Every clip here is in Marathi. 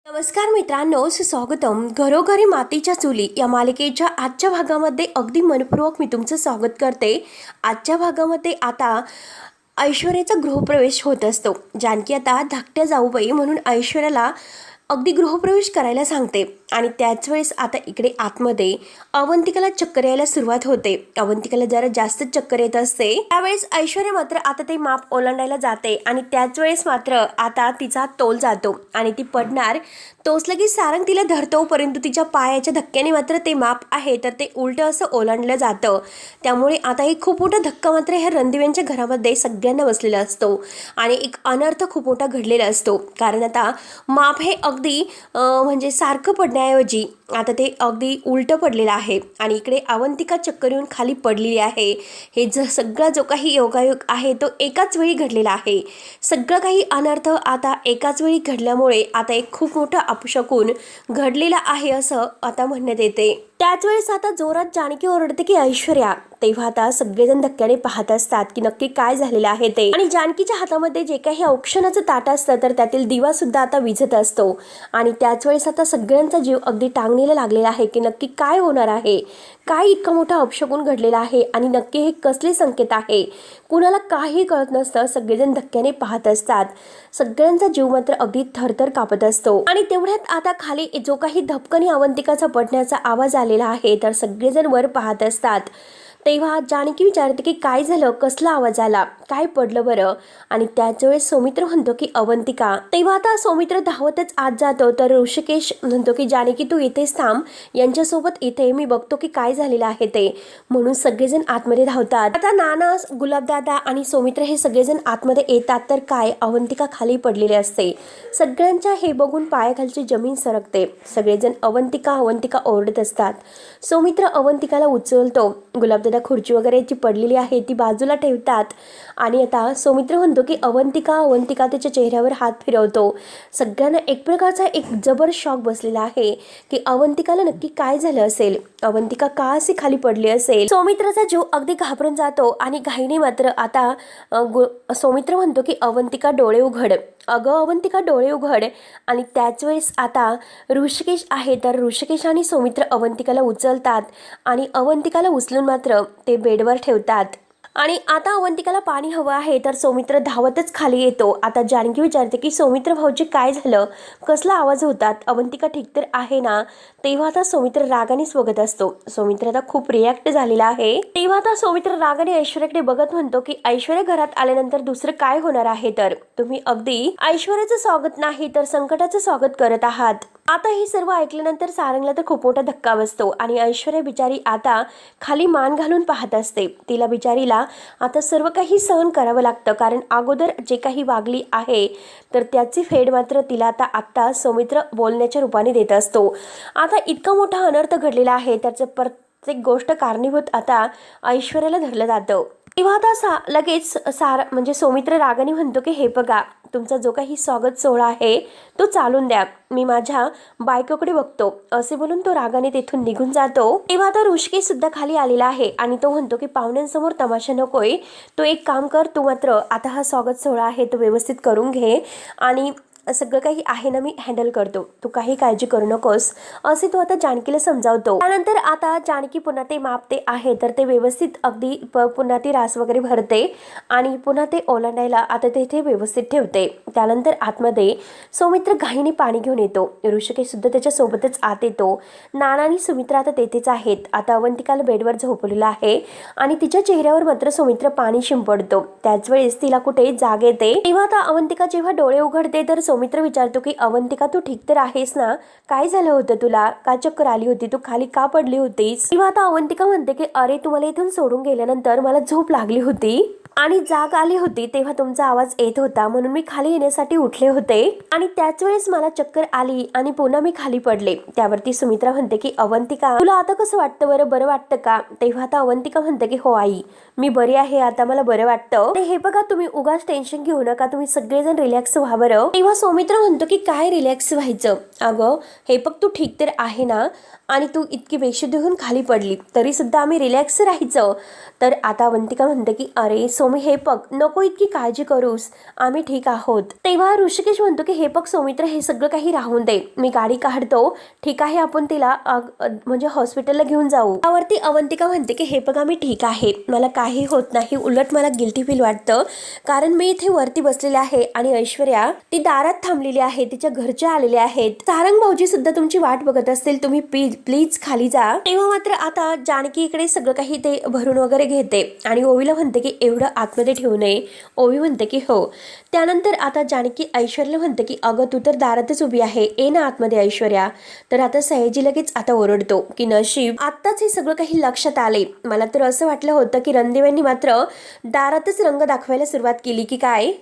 नमस्कार मित्रांनो, सुस्वागतम. घरोघरी मातीच्या चुली या मालिकेच्या आजच्या भागामध्ये अगदी मनपूर्वक मी तुमचं स्वागत करते. आजच्या भागामध्ये आता ऐश्वर्याचा गृहप्रवेश होत असतो. जानकी आता धाकट्या जाऊबाई म्हणून ऐश्वर्याला अगदी गृहप्रवेश करायला सांगते आणि त्याच वेळेस आता इकडे आतमध्ये अवंतिकाला चक्कर यायला सुरुवात होते. अवंतिकाला जरा जास्त चक्कर येत असते. त्यावेळेस ऐश्वर्या मात्र आता ते माप ओलांडायला जाते आणि त्याच वेळेस मात्र आता तिचा तोल जातो आणि ती पडणार. तोच लगेच सारंग तिला धरतो, परंतु तिच्या पायाच्या धक्क्याने मात्र ते माप आहे तर ते उलटं असं ओलांडलं जातं. त्यामुळे आता एक खूप मोठा धक्का मात्र ह्या रणदिव्यांच्या घरामध्ये सगळ्यांना बसलेला असतो आणि एक अनर्थ खूप मोठा घडलेला असतो. कारण आता माप हे अगदी म्हणजे सारखं पडण्याऐवजी आता ते अगदी उलटं पडलेलं आहे आणि इकडे अवंतिका चक्कर येऊन खाली पडलेली आहे. हे सगळा जो काही योगायोग आहे तो एकाच वेळी घडलेला आहे. सगळं काही अनर्थ आता एकाच वेळी घडल्यामुळे आता एक खूप मोठा अपशकुन घडलेला आहे असं आता म्हणण्यात येते. त्याच वेळेस आता जोरात जानकी ओरडते की ऐश्वर्या. तेव्हा आता सगळेजण धक्क्याने पाहत असतात की नक्की काय झालेलं आहे ते. आणि जानकीच्या हातामध्ये जे काही औक्षणाचं ताट असतं तर त्यातील दिवा सुद्धा आता विझत असतो आणि त्याच वेळेस आता सगळ्यांचा जीव अगदी टांगणीला लागलेला आहे की नक्की काय होणार आहे, काय इतका मोठा अपशकुन घडलेला आहे आणि नक्की हे कसले संकेत आहे. कुणाला काही कळत नसतं. सगळेजण धक्क्याने पाहत असतात. सगळ्यांचा जीव मात्र अगदी थरथर कापत असतो आणि तेवढ्यात आता खाली जो काही धपकन अवंतिकाचा पडण्याचा आवाज आलेला आहे तर सगळेजण वर पाहत असतात. तेव्हा जानकी विचारते की काय झालं, कसला आवाज आला, काय पडलं बरं. आणि त्याच वेळेस सौमित्र म्हणतो की अवंतिका. तेव्हा आता सौमित्र धावतच आत जातो तर ऋषिकेश म्हणतो की जानकी तू इथेच थांब, यांच्यासोबत इथे मी बघतो की काय झालेलं आहे ते. म्हणून सगळेजण आतमध्ये धावतात. आता नाना, गुलाबदादा आणि सौमित्र हे सगळेजण आतमध्ये येतात तर काय अवंतिका खाली पडलेली असते. सगळ्यांच्या हे बघून पायाखालची जमीन सरकते. सगळेजण अवंतिका अवंतिका ओरडत असतात. सौमित्र अवंतिकाला उचलतो. गुलाबदादा खुर्ची वगैरे जी पडलेली आहे ती बाजूला ठेवतात आणि आता सौमित्र म्हणतो की अवंतिका अवंतिका त्याच्या चेहऱ्यावर हात फिरवतो. सगळ्यांना एक प्रकारचा एक जबर शॉक बसलेला आहे की अवंतिकाला नक्की काय झालं असेल, अवंतिका का अशी खाली पडली असेल. सौमित्राचा जीव अगदी घाबरून जातो आणि घाईने मात्र आता सौमित्र म्हणतो की अवंतिका डोळे उघड, अगं अवंतिका डोळे उघड. आणि त्याच वेळेस आता ऋषिकेश आहे तर ऋषिकेश आणि सौमित्र अवंतिकाला उचलतात आणि अवंतिकाला उचलून मात्र ते बेडवर ठेवतात. आणि आता अवंतिकाला पाणी हवं आहे तर सौमित्र धावतच खाली येतो. आता जानकी विचारते की सौमित्र भाऊजी काय झालं, कसला आवाज होतात, अवंतिका ठीक तर आहे ना. तेव्हा आता सौमित्र रागानेच बघत असतो. सौमित्र आता खूप रिॲक्ट झालेला आहे. तेव्हा आता सौमित्र रागाने ऐश्वर्याकडे बघत म्हणतो की ऐश्वर्या घरात आल्यानंतर दुसरं काय होणार आहे, तर तुम्ही अगदी ऐश्वर्याचं स्वागत नाही तर संकटाचं स्वागत करत आहात. आता हे सर्व ऐकल्यानंतर सारंगला तर खूप मोठा धक्का बसतो आणि ऐश्वर्या बिचारी आता खाली मान घालून पाहत असते. तिला बिचारीला आता सर्व काही सहन करावं लागतं कारण अगोदर जे काही वागली आहे तर त्याची फेड मात्र तिला आता सौमित्र बोलण्याच्या रूपाने देत असतो. आता इतका मोठा अनर्थ घडलेला आहे त्याचं प्रत्येक गोष्ट कारणीभूत आता ऐश्वर्याला धरलं जातं. तेव्हा आता लगेच म्हणजे सौमित्र रागाने म्हणतो की हे बघा, तुमचा जो काही स्वागत सोहळा आहे तो चालून द्या, मी माझ्या बायकोकडे बघतो. असे बोलून तो रागाने तेथून निघून जातो. तेव्हा आता ऋषिकेश सुद्धा खाली आलेला आहे आणि तो म्हणतो की पाहुण्यांसमोर तमाशा नकोय, तो एक काम कर, तू मात्र आता हा स्वागत सोहळा आहे तो व्यवस्थित करून घे आणि सगळं काही आहे ना मी हँडल करतो, तू काही काळजी करू नकोस, असे तो आता जानकीला समजावतो. त्यानंतर आता जानकी पुन्हा ते माप ते आहे तर ते व्यवस्थित अगदी पुन्हा ती रास वगैरे भरते आणि पुन्हा ते ओलांडायला आता तेथे व्यवस्थित ठेवते. त्यानंतर आतमध्ये सौमित्र घाईने पाणी घेऊन येतो. ऋषिकेश सुद्धा त्याच्या सोबतच आत येतो. नाना आणि सुमित्रा आता तेथेच आहेत. आता अवंतिकाला बेडवर झोपलेला आहे आणि तिच्या चेहऱ्यावर मात्र सौमित्र पाणी शिंपडतो. त्याच वेळेस तिला कुठे जाग येते. तेव्हा आता अवंतिका जेव्हा डोळे उघडते तर सौमित्र विचारतो की अवंतिका तू ठीक तर आहेस ना, काय झालं होतं तुला, का चक्कर आली होती, तू खाली का पडली होतीस. तेव्हा आता अवंतिका म्हणते की अरे तुम्हाला इथून सोडून गेल्यानंतर मला झोप लागली होती आणि जाग आली होती, तेव्हा तुमचा आवाज येत होता म्हणून मी खाली येण्यासाठी उठले होते आणि त्याच वेळेस मला चक्कर आली आणि पुन्हा मी खाली पडले. त्यावरती सुमित्रा म्हणते की अवंतिका तुला आता कसं वाटतं बरं, बरं वाटतं का. तेव्हा आता अवंतिका म्हणते की हो आई, मी बरी आहे, आता मला बरं वाटतं. हे बघा तुम्ही उगाच टेन्शन घेऊ नका, तुम्ही सगळेजण रिलॅक्स व्हा बरं. तेव्हा सौमित्र म्हणतो की काय रिलॅक्स व्हायचं, अगं हे बघ तू ठीक तर आहे ना आणि तू इतकी बेशुद्ध होऊन खाली पडली तरी सुद्धा आम्ही रिलॅक्स राहायचं. तर आता अवंतिका म्हणते की अरे सोमी हे बघ, नको इतकी काळजी करूस, आम्ही ठीक आहोत. तेव्हा ऋषिकेश म्हणतो की हे बघ सौमित्र, हे सगळं काही राहून दे, मी गाडी काढतो, ठीक आहे, आपण तिला म्हणजे हॉस्पिटलला घेऊन जाऊ. त्यावरती अवंतिका म्हणते की हे बघा मी ठीक आहे, मला काही होत नाही, उलट मला गिल्टी फील वाटतं, कारण मी इथे वरती बसलेले आहे आणि ऐश्वर्या ती दारात थांबलेली आहे, तिच्या घरचे आलेले आहेत. सारंग भाऊजी सुद्धा तुमची वाट बघत असतील, तुम्ही प्लीज खाली जा. तेव्हा मात्र आता जानकी इकडे सगळं काही ते भरून वगैरे घेते आणि ओवीला म्हणते की एवढं आतमध्ये ठेवू नये. ओवी म्हणते की हो. त्यानंतर आता जानकी ऐश्वर्याला म्हणते की अगं तू तर दारातच उभी आहे, ये ना आतमध्ये ऐश्वर्या. तर आता सयाजी लगेच आता ओरडतो की नशीब आत्ताच हे सगळं काही लक्षात आले, मला तर असं वाटलं होतं की रणदेवांनी मात्र दारातच रंग दाखवायला सुरुवात केली की काय.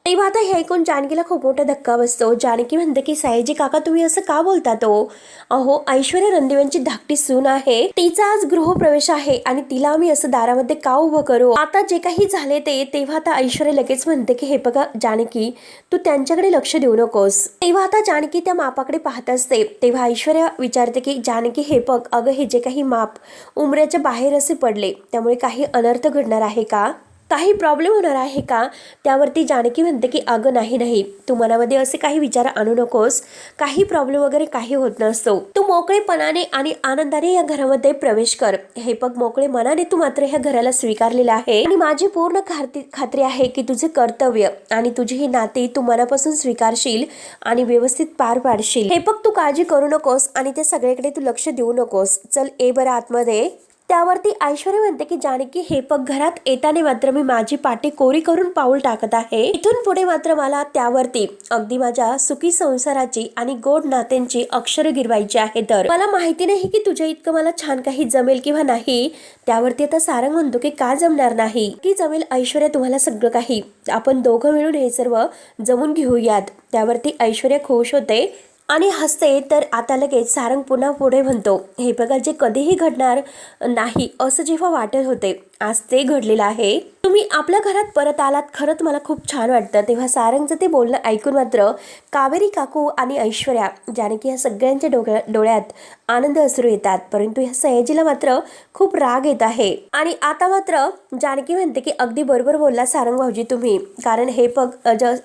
तेव्हा आता हे ऐकून जानकीला खूप मोठा धक्का बसतो. जानकी म्हणते की सयाजी काका तुम्ही असं का बोलता तो, अहो ऐश्वर्या रणदेवांची धाकटी सून आहे, तिचा आज गृहप्रवेश आहे आणि तिला आम्ही असं दारामध्ये का उभं करू. आता जे काही झाले तेव्हा आता ऐश्वर्या लगेच म्हणते की हे बघा जानकी, तू त्यांच्याकडे लक्ष देऊ नकोस. तेव्हा आता जानकी त्या मापाकडे पाहत असते. तेव्हा ऐश्वर्या विचारते की जानकी हे बघ, अगं हे जे काही माप उमऱ्याच्या बाहेर असे पडले, त्यामुळे काही अनर्थ घडणार आहे का, काही प्रॉब्लेम होणार आहे का. त्यावरती जानकी म्हणते की अगं नाही, तू मनामध्ये असे काही विचार आणू नकोस, काही प्रॉब्लेम वगैरे काही होत नसतो, तू मोकळेपणाने आणि आनंदाने या घरामध्ये प्रवेश कर. हे बघ मोकळे मनाने तू मात्र ह्या घराला स्वीकारलेलं आहे आणि माझी पूर्ण खात्री आहे की तुझे कर्तव्य आणि तुझी ही नाती तू मनापासून स्वीकारशील आणि व्यवस्थित पार पाडशील. हे बघ तू काळजी करू नकोस आणि त्या सगळ्याकडे तू लक्ष देऊ नकोस, चल ये बरं आतमध्ये. त्यावरती ऐश्वर्या म्हणते की जानकी हे बघ, घरात येताना मात्र मी माझी पाठी कोरी करून पाऊल टाकत आहे, इथून पुढे मात्र मला त्यावरती अगदी माझ्या सुखी संसाराची आणि गोड नात्यांची अक्षरं गिरवायची आहे. तर मला माहिती नाही की तुझ्या इतकं मला छान काही जमेल किंवा नाही. त्यावरती आता सारंग म्हणतो की का जमणार नाही, की जमेल ऐश्वर्या, तुम्हाला सगळं काही आपण दोघं मिळून हे सर्व जमून घेऊयात. त्यावरती ऐश्वर्या खुश होते आणि हसते. तर आता लगेच सारंग पुन्हा पुढे म्हणतो हे बघा, जे कधीही घडणार नाही असं जेव्हा वाटत होते, आज ते घडलेलं आहे. तुम्ही आपल्या घरात परत आलात, खरंच मला खूप छान वाटतं. तेव्हा सारंगचं ते बोलणं ऐकून मात्र कावेरी काकू आणि ऐश्वर्या जानकी या सगळ्यांच्या डोळ्यात आनंद अश्रू येतात, परंतु ह्या सयाजीला मात्र खूप राग येत आहे. आणि आता मात्र जानकी म्हणते की अगदी बरोबर बोलला सारंग भाऊजी तुम्ही, कारण हे बघ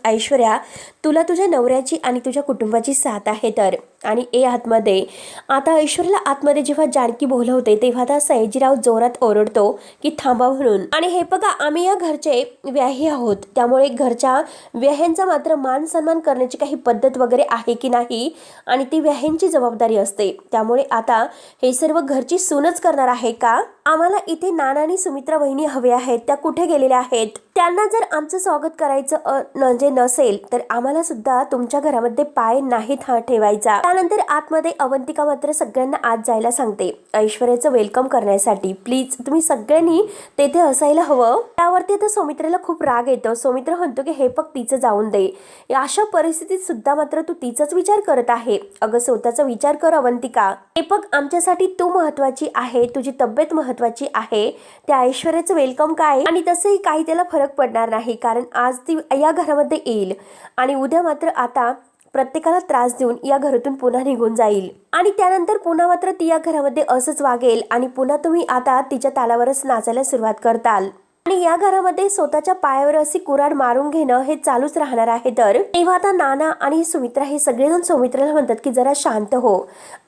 ऐश्वर्या, तुला तुझ्या नवऱ्याची आणि तुझ्या कुटुंबाची साथ आहे. तर आणि ए आतमध्ये. आता ऐश्वर्याला आतमध्ये जेव्हा जानकी बोलवते तेव्हा आता सयाजीराव जोरात ओरडतो की थांबा म्हणून. आणि हे बघा, आम्ही या घरचे व्याही आहोत, त्यामुळे घरच्या व्याह्यांचा मात्र मान सन्मान करण्याची काही पद्धत वगैरे आहे की नाही, आणि ती व्याह्यांची जबाबदारी असते. त्यामुळे आता हे सर्व घरची सूनच करणार आहे का. आम्हाला इथे नाना आणि सुमित्रा वहिनी हवे आहेत, त्या कुठे गेलेल्या आहेत. त्यांना जर आमचं स्वागत करायचं म्हणजे नसेल तर आम्हाला सुद्धा तुमच्या घरामध्ये पाय नाही ठेवायचा. त्यानंतर आतमध्ये अवंतिका मात्र सगळ्यांना आत जायला सांगते ऐश्वर्याचं वेलकम करण्यासाठी. प्लीज तुम्ही सगळ्यांनी तेथे असायला हवं. त्यावरती आता सौमित्रेला खूप राग येतो. सौमित्र म्हणतो की हे बघ, तिचं जाऊन दे, अशा परिस्थितीत सुद्धा मात्र तू तिचाच विचार करत आहे. अगं स्वतःचा विचार कर अवंतिका. हे बघ, आमच्यासाठी तू महत्वाची आहे, तुझी तब्येत महत्वाची आहे, त्या ऐश्वर्याचं वेलकम काय आणि तसंही काही त्याला फरक पडणार नाही, कारण आज ती या घरामध्ये येईल आणि उद्या मात्र आता प्रत्येकाला त्रास देऊन या घरातून पुन्हा निघून जाईल आणि त्यानंतर पुन्हा मात्र ती या घरामध्ये असंच वागेल आणि पुन्हा तुम्ही आता तिच्या तालावरच नाचायला सुरुवात करताल आणि या घरामध्ये स्वतःच्या पायावर अशी कुऱ्हाड मारून घेणं हे चालूच राहणार आहे. तर तेव्हा आता नाना आणि सुमित्रा हे सगळेजण सौमित्राला म्हणतात की जरा शांत हो.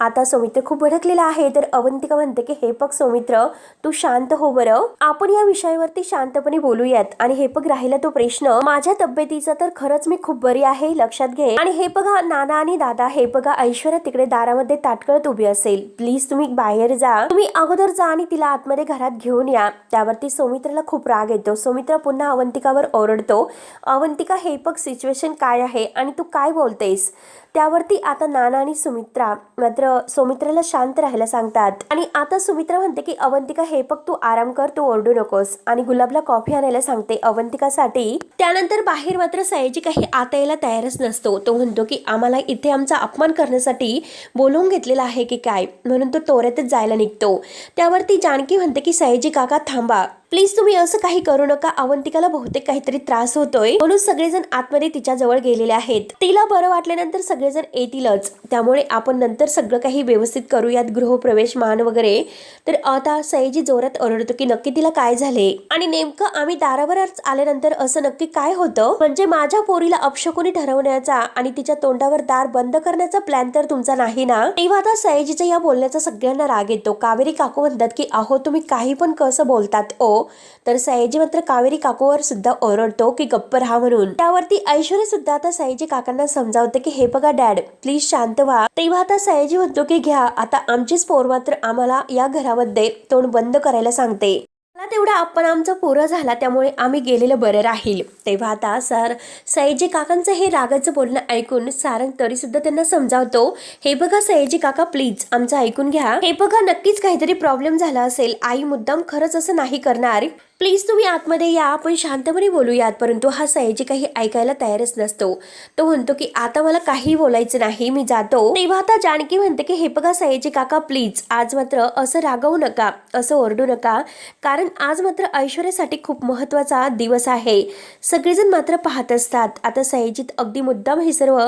आता सौमित्र खूप भडकलेला आहे. तर अवंतिका म्हणते की हे बघ सौमित्र, तू शांत हो बरं, आपण या विषयावरती शांतपणे बोलूयात. आणि हे बघ, राहिला तो प्रश्न माझ्या तब्येतीचा, तर खरंच मी खूप बरी आहे, लक्षात घे. आणि हे बघा नाना आणि दादा, हे बघा ऐश्वर्या तिकडे दारामध्ये ताटकळत उभी असेल, प्लीज तुम्ही बाहेर जा, तुम्ही अगोदर जा आणि तिला आतमध्ये घरात घेऊन या. त्यावरती सौमित्राला खूप राग येतो. सौमित्र पुन्हा अवंतिकावर ओरडतो, अवंतिका हे बघ सिच्युएशन काय आहे आणि तू काय बोलतेस. त्यावरती आता नाना आणि सुमित्रा मात्र सौमित्राला शांत राहायला सांगतात. आणि आता सुमित्रा म्हणते की अवंतिका हे बघ, तू आराम कर, तू ओरडू नकोस. आणि गुलाबला कॉफी आणायला सांगते अवंतिकासाठी. त्यानंतर बाहेर मात्र सयाजी काही आता यायला तयारच नसतो. तो म्हणतो की आम्हाला इथे आमचा अपमान करण्यासाठी बोलवून घेतलेला आहे की काय, म्हणून तो तोऱ्यातच जायला निघतो. त्यावरती जानकी म्हणते की सयाजी काका थांबा, प्लीज तुम्ही असं काही करू नका. अवंतिकाला बहुतेक काहीतरी त्रास होतोय, म्हणून सगळेजण आतमध्ये तिच्या जवळ गेलेले आहेत. तिला बरं वाटल्यानंतर सगळे सगळेजण येतीलच, त्यामुळे आपण नंतर सगळं काही व्यवस्थित करूयात, गृहप्रवेश मान वगैरे. तर आता सयाजी जोरात ओरडतो की नक्की तिला काय झाले आणि नेमकं आम्ही दारावरच आल्यानंतर असं नक्की काय होतं, म्हणजे माझ्या पोरीला अपशकुनी ठरवण्याचा आणि तिच्या तोंडावर दार बंद करण्याचा प्लॅन तर तुमचा नाही ना. तेव्हा आता सयाजीच्या या बोलण्याचा सगळ्यांना राग येतो. कावेरी काकू म्हणतात की अहो तुम्ही काही पण कसं बोलतात ओ. तर सयाजी मात्र कावेरी काकूवर सुद्धा ओरडतो की गप्प राहा म्हणून. त्यावरती ऐश्वर्या सुद्धा आता सयाजी काकांना समजावते की हे बघा डॅड, प्लीज शांत व्हा. तेव्हा आता सयाजी म्हणतो की घ्या आता आमचीच पोर मात्र आम्हाला या घरामध्ये तोंड बंद करायला सांगते. मला तेवढा आपण आमचा पुरा झाला, त्यामुळे आम्ही गेलेलं बरं राहील. तेव्हा आता सयाजी काकांचं हे रागाचं बोलणं ऐकून सारंग तरी सुद्धा त्यांना समजावतो, हे बघा सयाजी काका प्लीज आमचं ऐकून घ्या. हे बघा नक्कीच काहीतरी प्रॉब्लेम झाला असेल, आई मुद्दाम खरंच असं नाही करणार. प्लीज तुम्ही आतमध्ये या, आपण शांतपणे बोलूयात. परंतु हा सयाजी काही ऐकायला तयारच नसतो. तो म्हणतो की आता मला काही बोलायचं नाही, मी जातो. तेव्हा आता जानकी म्हणते की हे बघा सयाजी काका प्लीज आज मात्र असं रागवू नका, असं ओरडू नका, कारण आज मात्र ऐश्वर्यासाठी खूप महत्वाचा दिवस आहे. सगळेजण मात्र पाहत असतात. आता सयाजीत अगदी मुद्दाम हे सर्व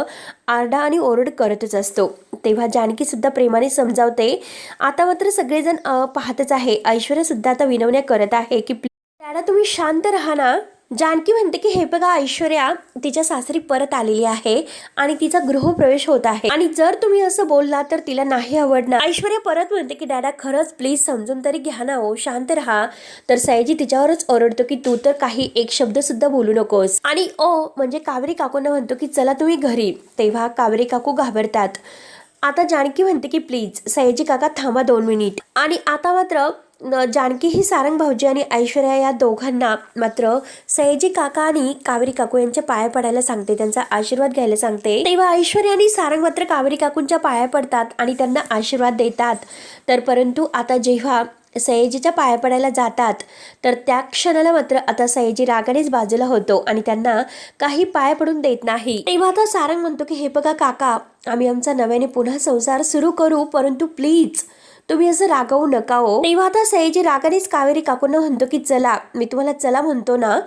आरडा आणि ओरड करतच असतो. तेव्हा जानकी सुद्धा प्रेमाने समजावते. आता मात्र सगळेजण पाहतच आहे. ऐश्वर्या सुद्धा आता विनवण्या करत आहे की दादा तुम्ही शांत राहा ना. जानकी म्हणते की हे बघा ऐश्वर्या तिच्या सासरी परत आलेली आहे आणि तिचा गृहप्रवेश होत आहे आणि जर तुम्ही असं बोलला तर तिला नाही आवडणार. ऐश्वर्या परत म्हणते की दादा खरंच प्लीज समजून तरी घ्या ना हो, शांत राहा. तर सयाजी तिच्यावरच ओरडतो की तू तर काही एक शब्द सुद्धा बोलू नकोस. आणि ओ म्हणजे कावेरी काकूंना म्हणतो की चला तुम्ही घरी. तेव्हा कावेरी काकू घाबरतात. आता जानकी म्हणते की प्लीज सयाजी काका थांबा 2 मिनिट. आणि आता मात्र जानकी ही सारंग भाऊजी आणि ऐश्वर्या या दोघांना मात्र सयाजी काका आणि कावेरी काकू यांच्या पाया पडायला सांगते, त्यांचा आशीर्वाद घ्यायला सांगते. तेव्हा ऐश्वर्या आणि सारंग मात्र कावेरी काकूंच्या पाया पडतात आणि त्यांना आशीर्वाद देतात. तर परंतु आता जेव्हा सयाजीच्या पाया पडायला जातात तर त्या क्षणाला मात्र आता सयाजी रागानेच बाजूला होतो आणि त्यांना काही पाया पडून देत नाही. तेव्हा आता सारंग म्हणतो की हे बघा काका आम्ही आमचा नव्याने पुन्हा संसार सुरू करू, परंतु प्लीज तुम्ही असं रागवू नका हो. तेव्हा आता सयाजी रागानेच कावेरी काकूंना म्हणतो की चला, मी तुम्हाला चला म्हणतो ना,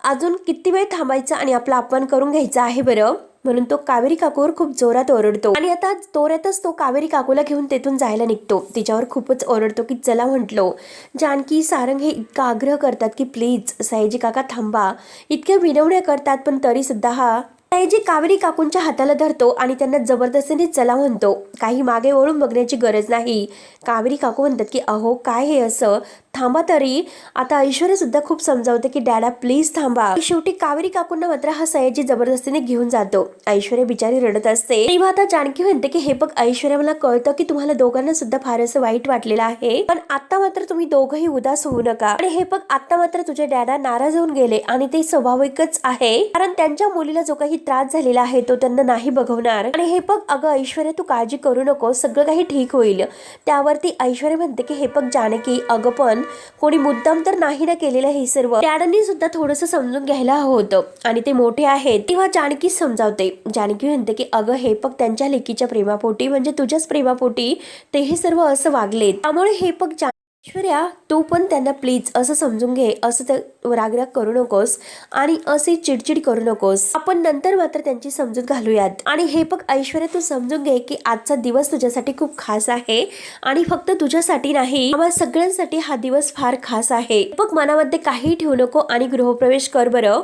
अजून किती वेळ थांबायचं आणि आपला अपमान करून घ्यायचा आहे बरं. म्हणून तो कावेरी काकूवर खूप जोरात ओरडतो आणि आता तोऱ्यातच तो कावेरी काकूला घेऊन तेथून जायला निघतो. तिच्यावर खूपच ओरडतो की चला म्हटलो. जानकी सारंग हे इतका आग्रह करतात की प्लीज सयाजी काका थांबा, इतक्या विनवण्या करतात, पण तरी सुद्धा हा सयाजी कावेरी काकूंच्या हाताला धरतो आणि त्यांना जबरदस्तीने चला म्हणतो. काही मागे वळून बघण्याची गरज नाही. कावेरी काकू म्हणतात की अहो काय हे असं, थांबा तरी. आता ऐश्वर्या सुद्धा खूप समजावते की डॅडा प्लीज थांबा. शेवटी कावेरी काकूंना मात्र हा सयाजी जबरदस्तीने घेऊन जातो. ऐश्वर्या बिचारी रडत असते. तेव्हा आता जानकी म्हणते की हे बघ ऐश्वर्या, मला कळतं की तुम्हाला दोघांना सुद्धा फार असं वाईट वाटलेलं आहे, पण आता मात्र तुम्ही दोघंही उदास होऊ नका. आणि हे बघ आता मात्र तुझे डॅडा नाराज होऊन गेले आणि ते स्वाभाविकच आहे, कारण त्यांच्या मुलीला जो काही त्रास झालेला आहे तो त्यांना नाही बघवणार. आणि हे बघ अगं ऐश्वर्या तू काळजी करू नको, सगळं काही ठीक होईल. त्यावरती ऐश्वर्या म्हणते की हे बघ जानकी अगं पण कोणी मुद्दाम तर नाही ना केलेलं हे सर्व, डॅडांनी सुद्धा थोडंसं समजून घ्यायला हवं होतं आणि ते मोठे आहेत. तेव्हा जानकी समजावते. जानकी म्हणते की अगं हे बघ त्यांच्या लेकीच्या प्रेमापोटी म्हणजे तुझ्याच प्रेमापोटी ते हे सर्व असं वागले, त्यामुळे हे बघ ऐश्वर्या तू पण त्यांना प्लीज असं समजून घे, असं रागराग करू नकोस आणि असे चिडचिड करू नकोस, आपण नंतर मात्र त्यांची समजूत घालूयात. आणि हे बघ ऐश्वर्या तू समजून घे की आजचा दिवस तुझ्यासाठी खूप खास आहे आणि फक्त तुझ्यासाठी नाही, आम्हा सगळ्यांसाठी हा दिवस फार खास आहे. बघ मनामध्ये काही ठेवू नको आणि गृहप्रवेश कर बरं.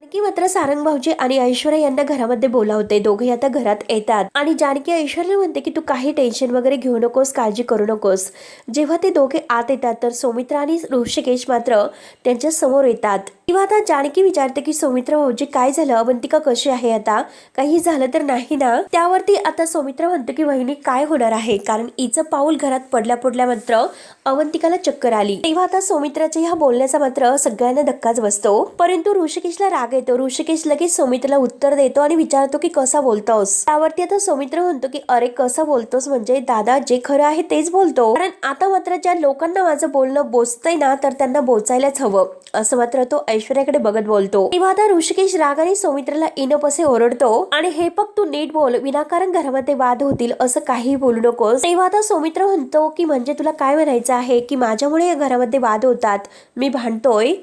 जानकी मात्र सारंग भाऊजी आणि ऐश्वर्या यांना घरामध्ये बोलावते. दोघे आता घरात येतात आणि जानकी ऐश्वर्या म्हणते की तू काही टेन्शन वगैरे घेऊ नकोस, काळजी करू नकोस. जेव्हा ते दोघे आत येतात तर सौमित्रा आणि ऋषिकेश मात्र त्यांच्या समोर येतात. तेव्हा आता जानकी विचारते की सौमित्रा भाऊजी काय झालं, अवंतिका कशी आहे, आता काही झालं तर नाही ना. त्यावरती आता सौमित्रा म्हणते की वहिनी काय होणार आहे, कारण हिचं पाऊल घरात पडल्या मात्र अवंतिकाला चक्कर आली. तेव्हा आता सौमित्राच्या ह्या बोलण्याचा मात्र सगळ्यांना धक्काच बसतो. परंतु ऋषिकेशला राग येतो. ऋषिकेश लगेच सौमित्राला उत्तर देतो आणि विचारतो की कसा बोलतोस. त्यावरती आता सौमित्र म्हणतो की अरे कसं बोलतोस म्हणजे दादा जे खरं आहे तेच बोलतो, कारण आता मात्र ज्या लोकांना माझं बोलणं बोचतंय ना तर त्यांना बोचायलाच हवं, असं मात्र तो ऐश्वर्याकडे बघत बोलतो. तेव्हा आता ऋषिकेश रागाने सौमित्राला इनप असे ओरडतो आणि हे बघ तू नीट बोल, विनाकारण घरामध्ये वाद होतील असं काही बोलू नकोस. तेव्हा आता सौमित्र म्हणतो की म्हणजे तुला काय म्हणायचं आहे की माझ्यामुळे या घरामध्ये वाद होतात, मी भांडतोय.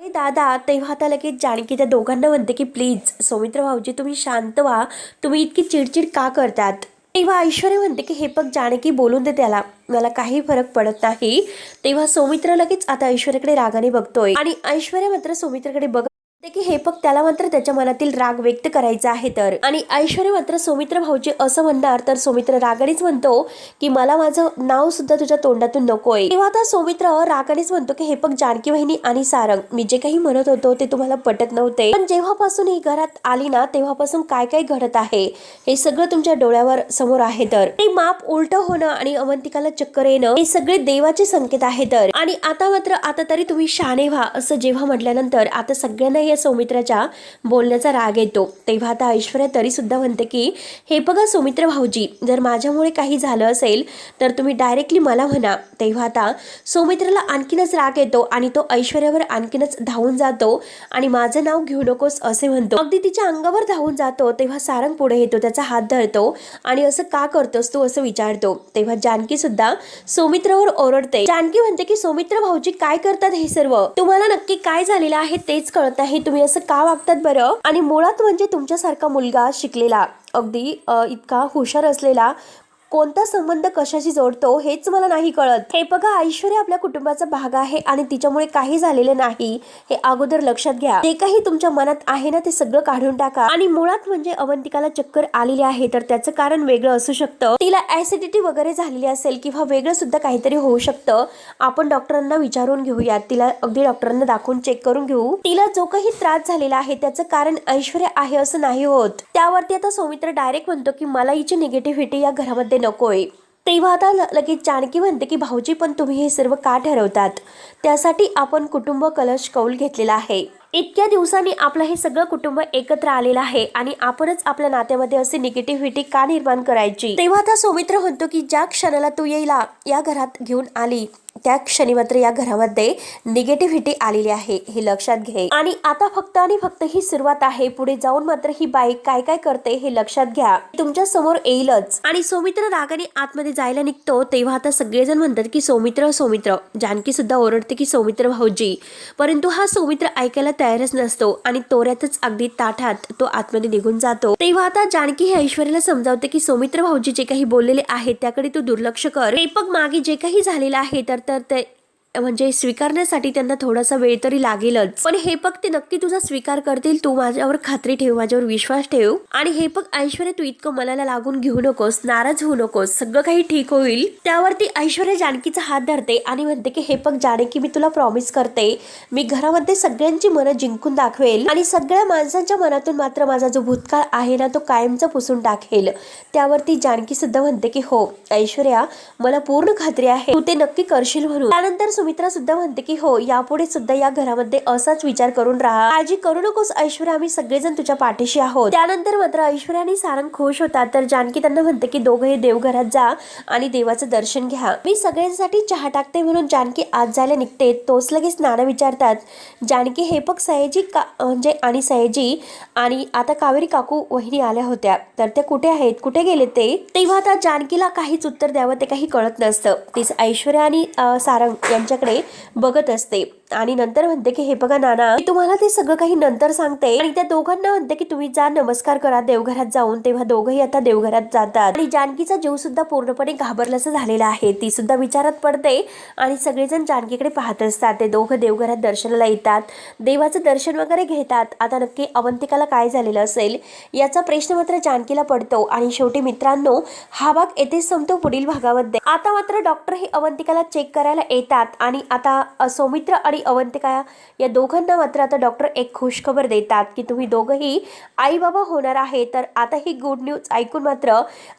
"ए दादा." तेव्हा आता लगेच जानकी त्या दोघांना म्हणते की प्लीज सौमित्र भाऊजी तुम्ही शांत व्हा, तुम्ही इतकी चिडचिड का करतात. तेव्हा ऐश्वर्या म्हणते की हे बघ जानकी बोलून दे त्याला, मला काही फरक पडत नाही. तेव्हा सौमित्र लगेच आता ऐश्वर्याकडे रागाने बघतोय आणि ऐश्वर्या मात्र सौमित्राकडे बघ की हे बघ त्याला मात्र त्याच्या मनातील राग व्यक्त करायचा आहे तर. आणि ऐश्वर्या मात्र सौमित्र भाऊजी असं म्हणणार तर सौमित्र रागानेच म्हणतो की मला माझं नाव सुद्धा तुझ्या तोंडातून नकोय. तेव्हा आता सौमित्र रागानेच म्हणतो की हे बघ जानकी वहिनी आणि सारंग, मी जे काही म्हणत होतो ते तुम्हाला पटत नव्हते, पण जेव्हापासून ही घरात आली ना तेव्हापासून काय काय घडत आहे हे सगळं तुमच्या डोळ्यावर समोर आहे तर. ते माप उलट होणं आणि अवंतिकाला चक्कर येणं हे सगळे देवाचे संकेत आहे तर. आणि आता मात्र आता तरी तुम्ही शहाणे व्हा असं जेव्हा म्हटल्यानंतर आता सगळ्यांना सौमित्राच्या बोलण्याचा राग येतो. तेव्हा आता ऐश्वर्या तरी सुद्धा म्हणते की हे बघा सौमित्र भाऊजी, जर माझ्यामुळे काही झालं असेल तर तुम्ही डायरेक्टली मला म्हणा. तेव्हा आता सौमित्राला आणखीनच राग येतो आणि तो ऐश्वर्यावर आणखीनच धावून जातो आणि माझं नाव घेऊ नकोस असे म्हणतो. अगदी तिच्या अंगावर धावून जातो. तेव्हा सारंग पुढे येतो, त्याचा हात धरतो आणि असं का करतोस तू असं विचारतो. तेव्हा जानकी सुद्धा सौमित्रावर ओरडते. जानकी म्हणते की सौमित्र भाऊजी काय करतात हे सर्व, तुम्हाला नक्की काय झालेलं आहे तेच कळत नाही, तुम्ही असं का वागतात बरं. आणि मुळात म्हणजे तुमच्यासारखा मुलगा शिकलेला, अगदी इतका हुशार असलेला कोणता संबंध कशाशी जोडतो हेच मला नाही कळत. हे बघा ऐश्वर्या आपल्या कुटुंबाचा भाग आहे आणि तिच्यामुळे काही झालेलं नाही हे अगोदर लक्षात घ्या. जे काही तुमच्या मनात आहे ना ते सगळं काढून टाका. आणि मुळात म्हणजे अवंतिकाला चक्कर आलेली आहे तर त्याचं कारण वेगळं असू शकतं, तिला ऍसिडिटी वगैरे झालेली असेल किंवा वेगळं सुद्धा काहीतरी होऊ शकतं. आपण डॉक्टरांना विचारून घेऊयात, तिला अगदी डॉक्टरांना दाखवून चेक करून घेऊ. तिला जो काही त्रास झालेला आहे त्याचं कारण ऐश्वर्या आहे असं नाही होत. त्यावरती आता सौमित्र डायरेक्ट म्हणतो की मला हिची निगेटिव्हिटी या घरामध्ये नकोय. तेव्हा आता लगेच जानकी म्हणते की भाऊजी पण तुम्ही हे सर्व का ठरवतात, त्यासाठी आपण कुटुंब कलश कौल घेतलेला आहे. इतक्या दिवसांनी आपलं हे सगळं कुटुंब एकत्र आलेलं आहे आणि आपणच आपल्या नात्यामध्ये अशी निगेटिव्हिटी का निर्माण करायची. तेव्हा आता सौमित्र म्हणतो की ज्या क्षणाला तू या घरात घेऊन आली त्या क्षणी मात्र या घरामध्ये निगेटिव्हिटी आलेली आहे हे लक्षात घे. आणि आता फक्त आणि फक्त ही सुरुवात आहे, पुढे जाऊन मात्र ही बाई काय काय करते हे लक्षात घ्या, तुमच्या समोर येईलच. आणि सौमित्र रागाने आतमध्ये जायला निघतो. तेव्हा आता सगळेजण म्हणतात की सौमित्र सौमित्र. जानकी सुद्धा ओरडते की सौमित्र भाऊजी, परंतु हा सौमित्र ऐकायला तयारच नसतो आणि तोऱ्यातच अगदी ताठात तो आतमध्ये निघून जातो. तेव्हा आता जानकी हे ऐश्वर्याला समजावते की सौमित्र भाऊजी जे काही बोललेले आहे त्याकडे तू दुर्लक्ष कर. हे बघ मागे जे काही झालेलं आहे तर ते म्हणजे स्वीकारण्यासाठी त्यांना थोडासा वेळ तरी लागेलच, पण हे बघ ते नक्की तुझा स्वीकार करतील. तू माझ्यावर खात्री ठेव, माझ्यावर विश्वास ठेव. आणि हे बघ ऐश्वर्या तू इतकं मनाला लागून घेऊ नकोस, नाराज होऊ नकोस, सगळं काही ठीक होईल. त्यावरती ऐश्वर्या जानकीचा हात धरते आणि म्हणते की हे बघ जानकी, मी तुला प्रॉमिस करते मी घरामध्ये सगळ्यांची मनं जिंकून दाखवेल आणि सगळ्या माणसांच्या मनातून मात्र माझा जो भूतकाळ आहे ना तो कायमचा पुसून टाकेल. त्यावरती जानकी सुद्धा म्हणते की हो ऐश्वर्या, मला पूर्ण खात्री आहे तू ते नक्की करशील म्हणून. त्यानंतर सुमित्रा सुद्धा म्हणते की हो यापुढे सुद्धा या घरामध्ये असाच विचार करून राहा, काळजी करू नकोस ऐश्वर्या, आम्ही सगळेजण तुझ्या पाठीशी आहोत. त्यानंतर मात्र ऐश्वर्या आणि सारंग खुश होतात तर जानकी त्यांना म्हणते की दोघे देवघरात जा आणि देवाचं दर्शन घ्या, मी सगळ्यांसाठी चहा टाकते म्हणून जानकी आज जायला निघते. तोच लगेच नाना विचारतात जानकी हे बघ सयाजी म्हणजे आणि सयाजी आणि आता कावेरी काकू वहिनी आल्या होत्या तर त्या कुठे आहेत, कुठे गेले ते. तेव्हा आता जानकीला काहीच उत्तर द्यावं ते काही कळत नसतं. तीच ऐश्वर्या आणि सारंग यांच्याकडे बघत असते आणि नंतर म्हणते की हे बघा नाना, मी तुम्हाला ते सगळं काही नंतर सांगते. आणि त्या दोघांना म्हणते की तुम्ही जा नमस्कार करा देवघरात जाऊन. तेव्हा दोघंही आता देवघरात जातात आणि जानकीचा जीव सुद्धा पूर्णपणे घाबरलासा झालेला आहे. ती सुद्धा विचारात पडते आणि सगळेजण जानकीकडे पाहत असतात. ते दोघं देवघरात दर्शनाला येतात, देवाचं दर्शन वगैरे घेतात. आता नक्की अवंतिकाला काय झालेलं असेल याचा प्रश्न मात्र जानकीला पडतो. आणि शेवटी मित्रांनो हा भाग येथेच संपतो. पुढील भागामध्ये आता मात्र डॉक्टर हे अवंतिकाला चेक करायला येतात आणि आता सौमित्र आणि अवंतिका या दोघांना मात्र आता डॉक्टर एक खुशखबर देतात की तुम्ही दोघंही आई बाबा होणार आहे. तर आता ही गुड न्यूज ऐकून मात्र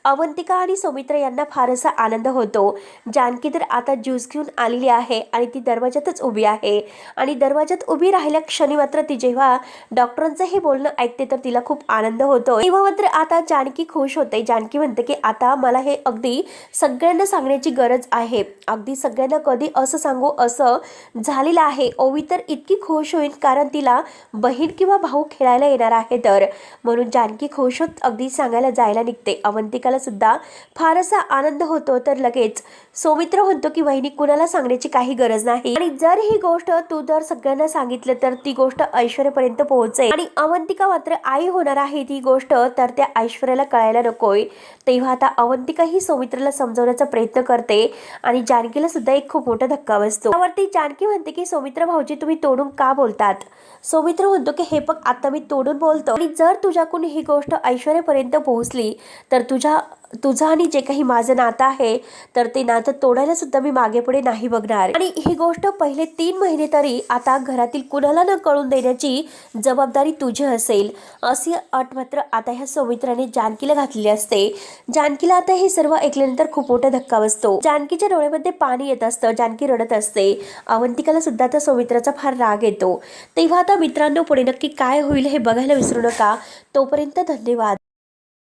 अवंतिका आणि सौमित्र यांना फार असा आनंद होतो. जानकी तर आता ज्यूस घेऊन आलेली आहे आणि ती दरवाजातच उभी आहे आणि दरवाजात उभी राहिल्या क्षणी मात्र ती जेव्हा डॉक्टरांचं हे बोलणं ऐकते तर तिला खूप आनंद होतो. तेव्हा मात्र आता जानकी खुश होते. जानकी म्हणते की आता मला हे अगदी सगळ्यांना सांगण्याची गरज आहे, अगदी सगळ्यांना कधी असं सांगू असं झालेलं आहे. ओवी तर इतकी खुश होईल कारण तिला बहीण किंवा भाऊ खेळायला येणार आहे तर. म्हणून जानकी खुश होत अगदी सांगायला जायला निघते. अवंतिकाला सुद्धा फार असा आनंद होतो. तर लगेच सौमित्र म्हणतो की वहिनी कुणाला सांगण्याची काही गरज नाही आणि जर ही गोष्ट तू जर सगळ्यांना सांगितलं तर ती गोष्ट ऐश्वर्यापर्यंत पोहोचेल आणि अवंतिका मात्र आई होणार आहे ती गोष्ट तर त्या ऐश्वर्याला कळायला नकोय. तेव्हा आता अवंतिका ही सौमित्राला समजवण्याचा प्रयत्न करते आणि जानकीला सुद्धा एक खूप मोठा धक्का बसतो. त्यावरती जानकी म्हणते की सौमित्र भाऊजी तुम्ही तोडून का बोलतात. सौमित्र म्हणतो की हे बघ आता मी तोडून बोलतो आणि जर तुझ्याकडून ही गोष्ट ऐश्वर्यापर्यंत पोहोचली तर तुझं आणि जे काही माझं नातं आहे तर ते नातं तोडायला सुद्धा मी मागे पुढे नाही बघणार आणि ही गोष्ट पहिले 3 महिने तरी आता घरातील कुणाला न कळून देण्याची जबाबदारी तुझी असेल अशी अट मात्र आता ह्या सौमित्राने जानकीला घातलेली असते. जानकीला आता हे सर्व ऐकल्यानंतर खूप मोठा धक्का बसतो. जानकीच्या डोळ्यामध्ये पाणी येत असतं. जानकी रडत असते. अवंतिकाला सुद्धा आता सौमित्राचा फार राग येतो. तेव्हा आता मित्रांनो पुढे नक्की काय होईल हे बघायला विसरू नका. तोपर्यंत धन्यवाद.